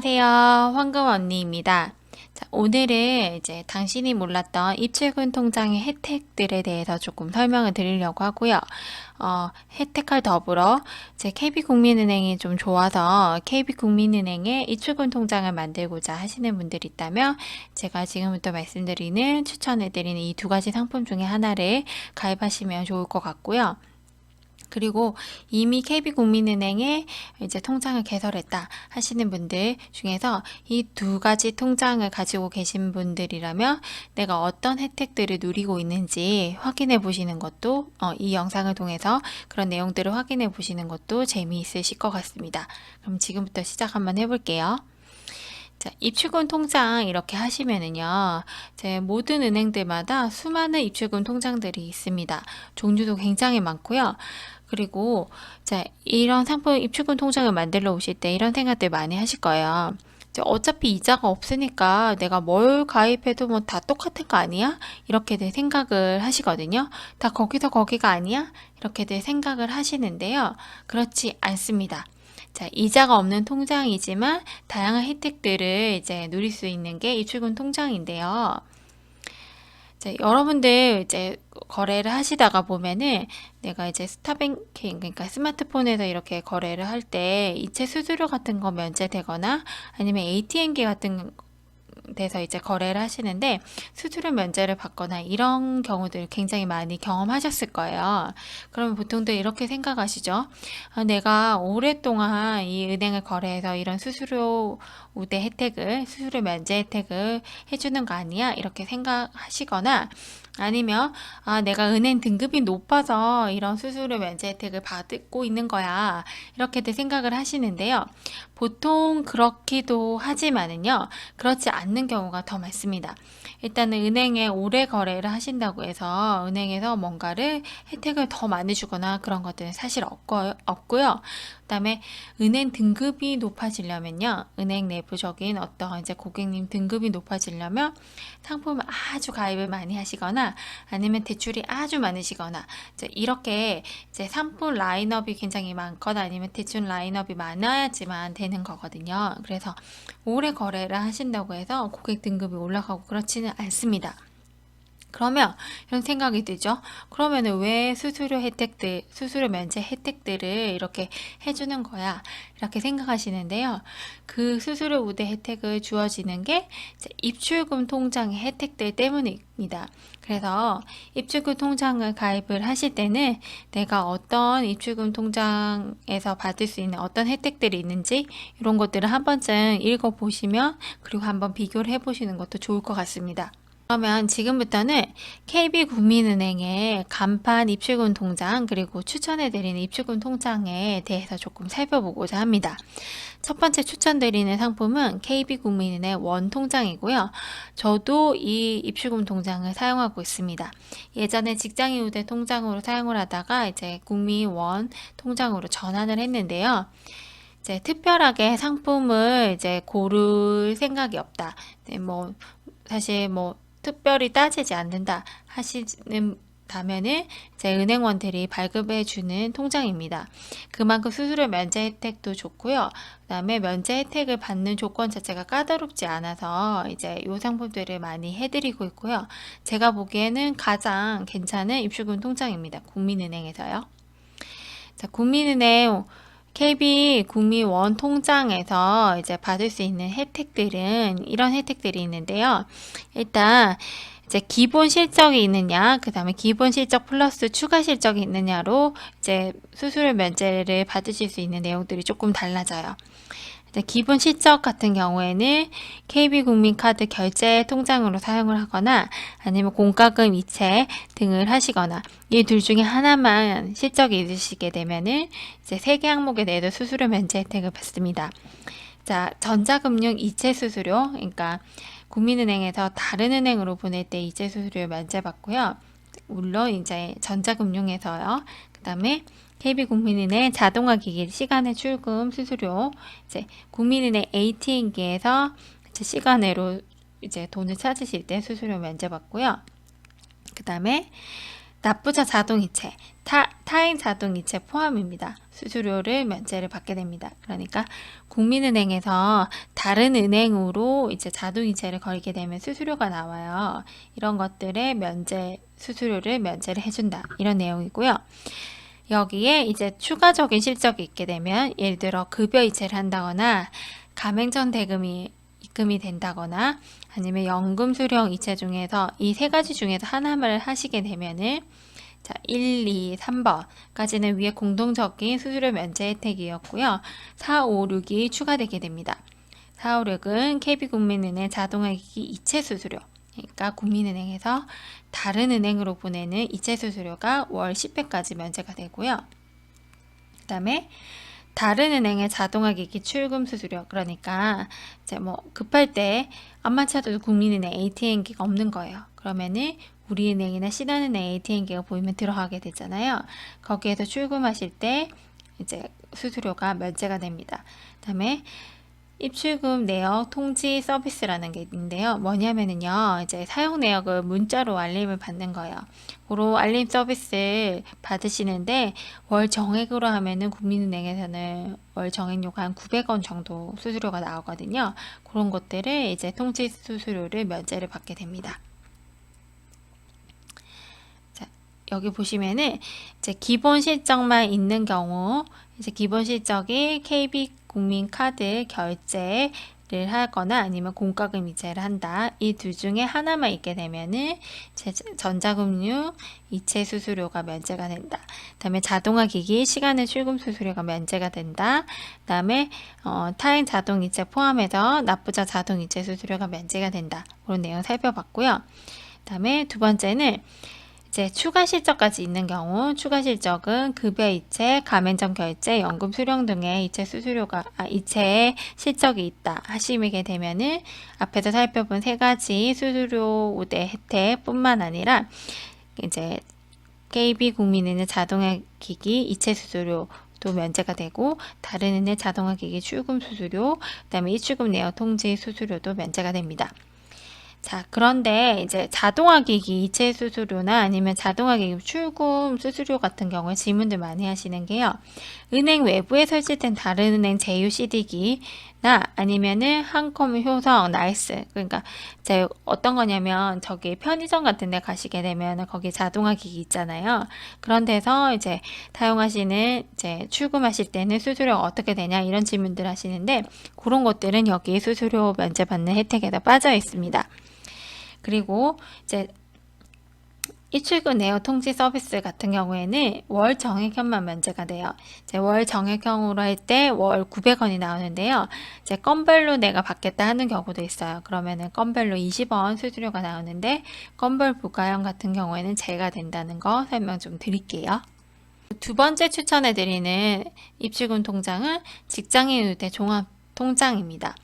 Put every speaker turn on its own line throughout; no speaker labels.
안녕하세요. 황금 언니입니다. 자, 오늘은 이제 당신이 몰랐던 입출금 통장의 혜택들에 대해서 조금 설명을 드리려고 하고요. 혜택과 더불어 제 KB국민은행이 좀 좋아서 KB국민은행에 입출금 통장을 만들고자 하시는 분들이 있다면 제가 지금부터 말씀드리는 추천해드리는 이 두 가지 상품 중에 하나를 가입하시면 좋을 것 같고요. 그리고 이미 KB국민은행에 이제 통장을 개설했다 하시는 분들 중에서 이 두 가지 통장을 가지고 계신 분들이라면 내가 어떤 혜택들을 누리고 있는지 확인해 보시는 것도 이 영상을 통해서 그런 내용들을 확인해 보시는 것도 재미있으실 것 같습니다. 그럼 지금부터 시작 한번 해볼게요. 자, 입출금 통장 이렇게 하시면은요, 제 모든 은행들마다 수많은 입출금 통장들이 있습니다. 종류도 굉장히 많고요. 그리고 자, 이런 상품 입출금 통장을 만들러 오실 때 이런 생각들 많이 하실 거예요. 어차피 이자가 없으니까 내가 뭘 가입해도 뭐 다 똑같은 거 아니야? 이렇게들 생각을 하시거든요. 다 거기서 거기가 아니야? 이렇게들 생각을 하시는데요. 그렇지 않습니다. 자, 이자가 없는 통장이지만 다양한 혜택들을 이제 누릴 수 있는 게 입출금 통장인데요. 자, 여러분들 이제 거래를 하시다가 보면은 내가 이제 스타뱅킹, 그러니까 스마트폰에서 이렇게 거래를 할 때 이체 수수료 같은 거 면제되거나 아니면 ATM기 같은 데서 이제 거래를 하시는데 수수료 면제를 받거나 이런 경우들 굉장히 많이 경험하셨을 거예요. 그러면 보통들 이렇게 생각하시죠. 내가 오랫동안 이 은행을 거래해서 이런 수수료 우대 혜택을, 수수료 면제 혜택을 해주는 거 아니야? 이렇게 생각하시거나 아니면 내가 은행 등급이 높아서 이런 수수료 면제 혜택을 받고 있는 거야. 이렇게들 생각을 하시는데요. 보통 그렇기도 하지만은요. 그렇지 않는 경우가 더 많습니다. 일단은 은행에 오래 거래를 하신다고 해서 은행에서 뭔가를 혜택을 더 많이 주거나 그런 것들은 사실 없고요. 그다음에 은행 등급이 높아지려면요. 은행 내부적인 어떤 이제 고객님 등급이 높아지려면 상품을 아주 가입을 많이 하시거나 아니면 대출이 아주 많으시거나 이렇게 이제 상품 라인업이 굉장히 많거나 아니면 대출 라인업이 많아야지만 되는 거거든요. 그래서 오래 거래를 하신다고 해서 고객 등급이 올라가고 그렇지는 않습니다. 그러면 이런 생각이 들죠. 그러면은 왜 수수료 면제 혜택들을 이렇게 해주는 거야? 이렇게 생각하시는데요. 그 수수료 우대 혜택을 주어지는 게 입출금 통장의 혜택들 때문입니다. 그래서 입출금 통장을 가입을 하실 때는 내가 어떤 입출금 통장에서 받을 수 있는 어떤 혜택들이 있는지 이런 것들을 한 번쯤 읽어보시면 그리고 한번 비교를 해보시는 것도 좋을 것 같습니다. 그러면 지금부터는 KB국민은행의 간판 입출금 통장 그리고 추천해드리는 입출금 통장에 대해서 조금 살펴보고자 합니다. 첫 번째 추천드리는 상품은 KB국민은행 원 통장이고요. 저도 이 입출금 통장을 사용하고 있습니다. 예전에 직장인 우대 통장으로 사용을 하다가 이제 국민원 통장으로 전환을 했는데요. 이제 특별하게 상품을 이제 고를 생각이 없다. 네, 사실 특별히 따지지 않는다 하시는 다면은 이제 은행원들이 발급해주는 통장입니다. 그만큼 수수료 면제 혜택도 좋고요. 그다음에 면제 혜택을 받는 조건 자체가 까다롭지 않아서 이제 이 상품들을 많이 해드리고 있고요. 제가 보기에는 가장 괜찮은 입출금 통장입니다. 국민은행에서요. 자, 국민은행 KB 국민원 통장에서 이제 받을 수 있는 혜택들은 이런 혜택들이 있는데요. 일단 이제 기본 실적이 있느냐, 그 다음에 기본 실적 플러스 추가 실적이 있느냐로 이제 수수료 면제를 받으실 수 있는 내용들이 조금 달라져요. 기본 실적 같은 경우에는 KB국민카드 결제 통장으로 사용을 하거나 아니면 공과금 이체 등을 하시거나 이 둘 중에 하나만 실적이 있으시게 되면은 이제 3개 항목에 대해서 수수료 면제 혜택을 받습니다. 자, 전자금융 이체 수수료, 그러니까 국민은행에서 다른 은행으로 보낼 때 이체 수수료 면제 받고요. 물론 이제 전자금융에서요. 그 다음에 KB국민은행 자동화 기기 시간의 출금 수수료, 이제 국민은행 ATM기에서 이제 시간으로 이제 돈을 찾으실 때 수수료 면제받고요. 그 다음에 납부자 자동이체, 타행 자동이체 포함입니다. 수수료를 면제를 받게 됩니다. 그러니까 국민은행에서 다른 은행으로 이제 자동이체를 걸게 되면 수수료가 나와요. 이런 것들의 수수료를 면제를 해준다. 이런 내용이고요. 여기에 이제 추가적인 실적이 있게 되면 예를 들어 급여 이체를 한다거나 가맹점 대금이 입금이 된다거나 아니면 연금 수령 이체 중에서 이 세 가지 중에서 하나를 하시게 되면은 자, 1, 2, 3번까지는 위에 공동적인 수수료 면제 혜택이었고요. 4, 5, 6이 추가되게 됩니다. 4, 5, 6은 KB국민은행 자동화기기 이체 수수료, 그러니까 국민은행에서 다른 은행으로 보내는 이체 수수료가 월 10회까지 면제가 되고요. 그 다음에 다른 은행의 자동화기기 출금 수수료, 그러니까 이제 뭐 급할 때 암만 찾아도 국민은행 ATM기가 없는 거예요. 그러면은 우리은행이나 신한은행 ATM기가 보이면 들어가게 되잖아요. 거기에서 출금하실 때 이제 수수료가 면제가 됩니다. 그다음에 입출금 내역 통지 서비스라는 게 있는데요. 뭐냐면은요, 이제 사용 내역을 문자로 알림을 받는 거예요. 그런 알림 서비스 받으시는데 월 정액으로 하면은 국민은행에서는 월 정액료가 한 900원 정도 수수료가 나오거든요. 그런 것들을 이제 통지 수수료를 면제를 받게 됩니다. 자, 여기 보시면은 이제 기본 실적만 있는 경우 이제 기본 실적이 KB 국민카드 결제를 하거나 아니면 공과금 이체를 한다. 이 둘 중에 하나만 있게 되면은 전자금융 이체 수수료가 면제가 된다. 그다음에 자동화기기 시간의 출금 수수료가 면제가 된다. 그다음에 타행 자동 이체 포함해서 납부자 자동 이체 수수료가 면제가 된다. 그런 내용 살펴봤고요. 그다음에 두 번째는 이제 추가 실적까지 있는 경우 추가 실적은 급여 이체, 가맹점 결제, 연금 수령 등의 이체의 실적이 있다 하시게 되면은 앞에서 살펴본 세 가지 수수료 우대 혜택뿐만 아니라 이제 KB 국민은행 자동화기기 이체 수수료도 면제가 되고 다른 은행 자동화기기 출금 수수료, 그다음에 입출금 내역 통지 수수료도 면제가 됩니다. 자, 그런데 이제 자동화기기 이체 수수료나 아니면 자동화기기 출금 수수료 같은 경우에 질문들 많이 하시는 게요. 은행 외부에 설치된 다른 은행 제휴 CD기나 아니면은 한컴, 효성, 나이스. 그러니까 이제 어떤 거냐면 저기 편의점 같은 데 가시게 되면 거기 자동화기기 있잖아요. 그런 데서 이제 사용하시는 이제 출금하실 때는 수수료가 어떻게 되냐 이런 질문들 하시는데 그런 것들은 여기 수수료 면제받는 혜택에다 빠져 있습니다. 그리고 이제 입출금 내역 통지 서비스 같은 경우에는 월 정액형만 면제가 돼요. 이제 월 정액형으로 할 때 월 900원이 나오는데요. 이제 건별로 내가 받겠다 하는 경우도 있어요. 그러면은 건별로 20원 수수료가 나오는데 건별 부가형 같은 경우에는 제가 된다는 거 설명 좀 드릴게요. 두 번째 추천해 드리는 입출금 통장은 직장인 우대 종합 통장입니다.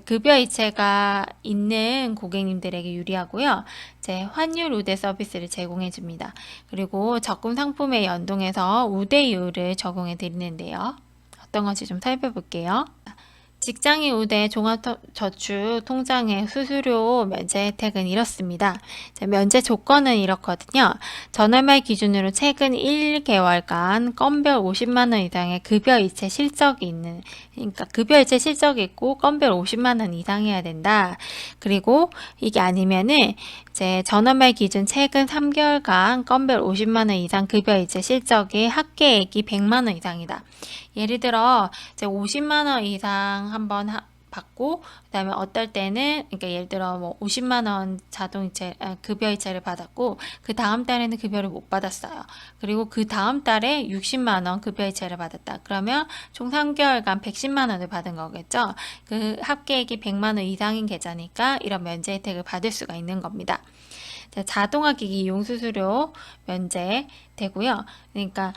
급여 이체가 있는 고객님들에게 유리하고요. 환율 우대 서비스를 제공해 줍니다. 그리고 적금 상품에 연동해서 우대율을 적용해 드리는데요. 어떤 건지 좀 살펴볼게요. 직장인 우대 종합저축통장의 수수료 면제 혜택은 이렇습니다. 면제 조건은 이렇거든요. 전월말 기준으로 최근 1개월간 건별 50만원 이상의 급여 이체 실적이 있는, 그러니까 급여 이체 실적이 있고 건별 50만원 이상이어야 된다. 그리고 이게 아니면은 이제 전월말 기준 최근 3개월간 건별 50만원 이상 급여 이체 실적이 합계액이 100만원 이상이다. 예를 들어 이제 50만원 이상 한번 받고 그다음에 어떨 때는 그러니까 예를 들어 뭐 50만원 급여 이체를 받았고 그 다음 달에는 급여를 못 받았어요. 그리고 그 다음 달에 60만원 급여 이체를 받았다. 그러면 총 3개월간 110만원을 받은 거겠죠. 그 합계액이 100만원 이상인 계좌니까 이런 면제 혜택을 받을 수가 있는 겁니다. 자동화기기 이용 수수료 면제 되고요. 그러니까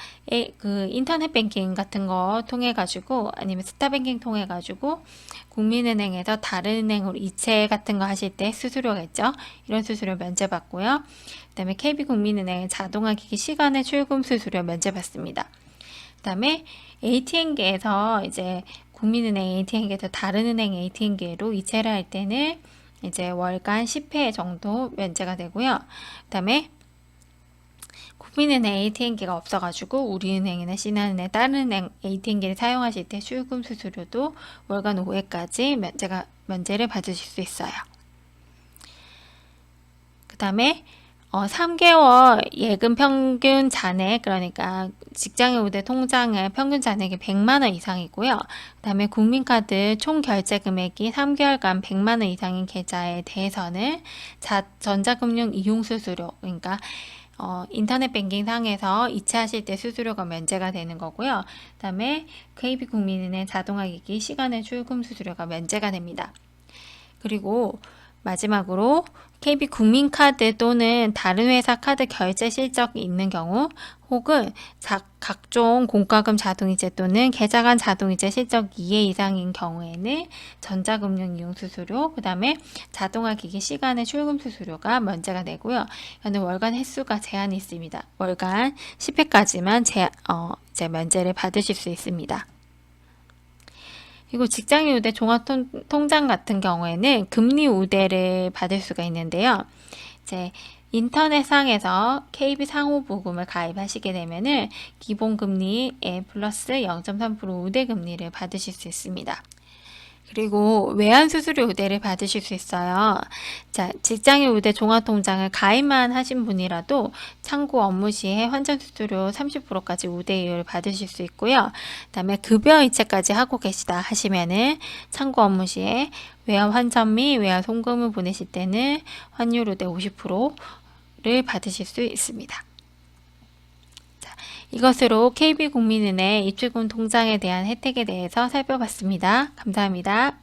그 인터넷 뱅킹 같은 거 통해 가지고 아니면 스타뱅킹 통해 가지고 국민은행에서 다른 은행으로 이체 같은 거 하실 때 수수료가 있죠. 이런 수수료 면제받고요. 그다음에 KB국민은행 자동화기기 시간의 출금 수수료 면제받습니다. 그다음에 ATM기에서 이제 국민은행 ATM기에서 다른 은행 ATM기로 이체를 할 때는 이제 월간 10회 정도 면제가 되고요. 그다음에 국민은행 ATM기가 없어가지고 우리은행이나 신한은행 다른 은행 ATM기를 사용하실 때 출금 수수료도 월간 5회까지 면제를 받으실 수 있어요. 그 다음에 3개월 예금 평균 잔액, 그러니까 직장인 우대 통장의 평균 잔액이 100만 원 이상이고요. 그 다음에 국민카드 총 결제 금액이 3개월간 100만 원 이상인 계좌에 대해서는 전자금융 이용 수수료, 그러니까 인터넷 뱅킹 상에서 이체하실 때 수수료가 면제가 되는 거고요. 그 다음에 KB국민은행 자동화기기 시간의 출금 수수료가 면제가 됩니다. 그리고 마지막으로 KB국민카드 또는 다른 회사 카드 결제 실적이 있는 경우, 혹은 각종 공과금 자동이체 또는 계좌 간 자동이체 실적 2회 이상인 경우에는 전자금융 이용 수수료, 그 다음에 자동화 기기 시간의 출금 수수료가 면제가 되고요. 이거는 월간 횟수가 제한이 있습니다. 월간 10회까지만 이제 면제를 받으실 수 있습니다. 그리고 직장인 우대 종합통장 같은 경우에는 금리 우대를 받을 수가 있는데요. 이제 인터넷상에서 KB 상호보금을 가입하시게 되면은 기본금리에 플러스 0.3% 우대금리를 받으실 수 있습니다. 그리고 외환수수료 우대를 받으실 수 있어요. 자, 직장인 우대 종합통장을 가입만 하신 분이라도 창구 업무 시에 환전수수료 30%까지 우대율 받으실 수 있고요. 그 다음에 급여 이체까지 하고 계시다 하시면은 창구 업무 시에 외환 환전 및 외환 송금을 보내실 때는 환율 우대 50%를 받으실 수 있습니다. 이것으로 KB국민은행 입출금 통장에 대한 혜택에 대해서 살펴봤습니다. 감사합니다.